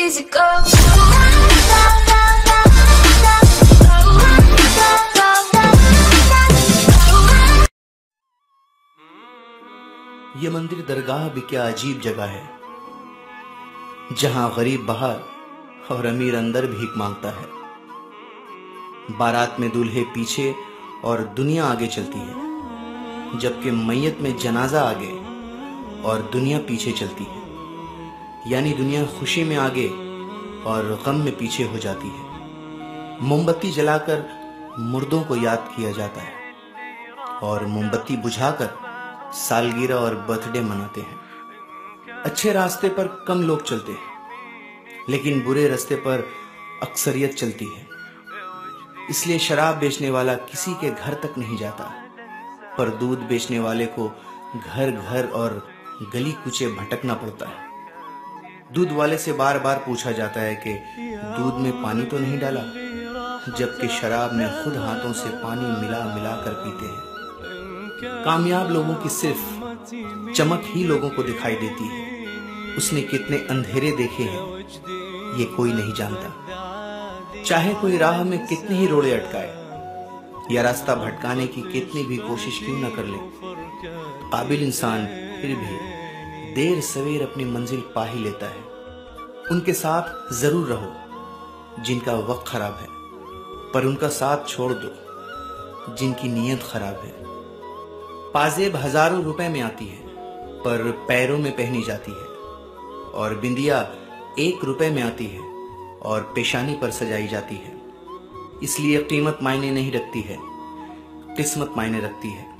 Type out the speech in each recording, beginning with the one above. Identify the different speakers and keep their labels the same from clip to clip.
Speaker 1: easy go.
Speaker 2: یہ مندر درگاہ بھی کیا عجیب جگہ ہے، جہاں غریب باہر اور امیر اندر بھیک مانگتا ہے۔ بارات میں دولہے پیچھے اور دنیا آگے چلتی ہے، جبکہ میت میں جنازہ آگے اور دنیا پیچھے چلتی ہے، یعنی دنیا خوشی میں آگے اور غم میں پیچھے ہو جاتی ہے۔ موم بتی جلا کر مردوں کو یاد کیا جاتا ہے اور موم بتی بجھا کر سالگرہ اور برتھ ڈے مناتے ہیں۔ اچھے راستے پر کم لوگ چلتے ہیں، لیکن برے راستے پر اکثریت چلتی ہے۔ اس لیے شراب بیچنے والا کسی کے گھر تک نہیں جاتا، پر دودھ بیچنے والے کو گھر گھر اور گلی کوچے بھٹکنا پڑتا ہے۔ دودھ والے سے بار بار پوچھا جاتا ہے کہ دودھ میں پانی تو نہیں ڈالا، جبکہ شراب میں خود ہاتھوں سے پانی ملا ملا کر پیتے ہیں۔ کامیاب لوگوں کی صرف چمک ہی لوگوں کو دکھائی دیتی ہے، اس نے کتنے اندھیرے دیکھے ہیں یہ کوئی نہیں جانتا۔ چاہے کوئی راہ میں کتنے ہی روڑے اٹکائے یا راستہ بھٹکانے کی کتنی بھی کوشش کیوں نہ کر لے، قابل انسان پھر بھی دیر سویر اپنی منزل پا ہی لیتا ہے۔ ان کے ساتھ ضرور رہو جن کا وقت خراب ہے، پر ان کا ساتھ چھوڑ دو جن کی نیت خراب ہے۔ پازیب ہزاروں روپے میں آتی ہے پر پیروں میں پہنی جاتی ہے، اور بندیا 1 روپے میں آتی ہے اور پیشانی پر سجائی جاتی ہے۔ اس لیے قیمت معنی نہیں رکھتی ہے، قسمت معنی رکھتی ہے۔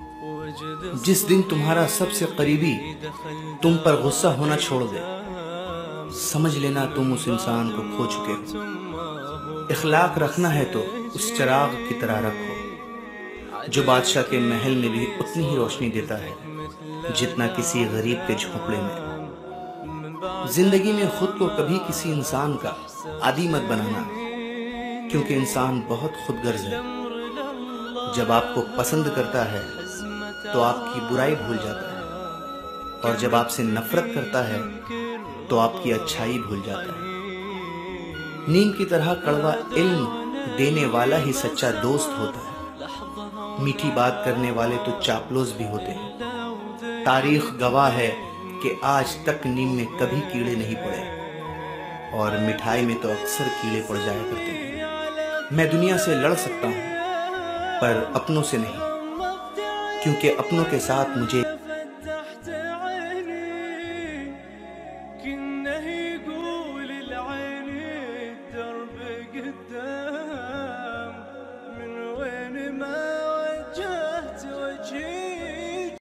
Speaker 2: جس دن تمہارا سب سے قریبی تم پر غصہ ہونا چھوڑ دے، سمجھ لینا تم اس انسان کو کھو چکے ہو۔ اخلاق رکھنا ہے تو اس چراغ کی طرح رکھو جو بادشاہ کے محل میں بھی اتنی ہی روشنی دیتا ہے جتنا کسی غریب کے جھونپڑے میں۔ زندگی میں خود کو کبھی کسی انسان کا عادی مت بنانا، کیونکہ انسان بہت خود غرض ہے۔ جب آپ کو پسند کرتا ہے تو آپ کی برائی بھول جاتا ہے، اور جب آپ سے نفرت کرتا ہے تو آپ کی اچھائی بھول جاتا ہے۔ نیم کی طرح کڑوا علم دینے والا ہی سچا دوست ہوتا ہے۔ میٹھی بات کرنے والے تو چاپلوس بھی ہوتے ہیں۔ تاریخ گواہ ہے کہ آج تک نیم میں کبھی کیڑے نہیں پڑے، اور مٹھائی میں تو اکثر کیڑے پڑ جایا کرتے ہیں۔ میں دنیا سے لڑ سکتا ہوں پر اپنوں سے نہیں، کیونکہ اپنوں کے ساتھ مجھے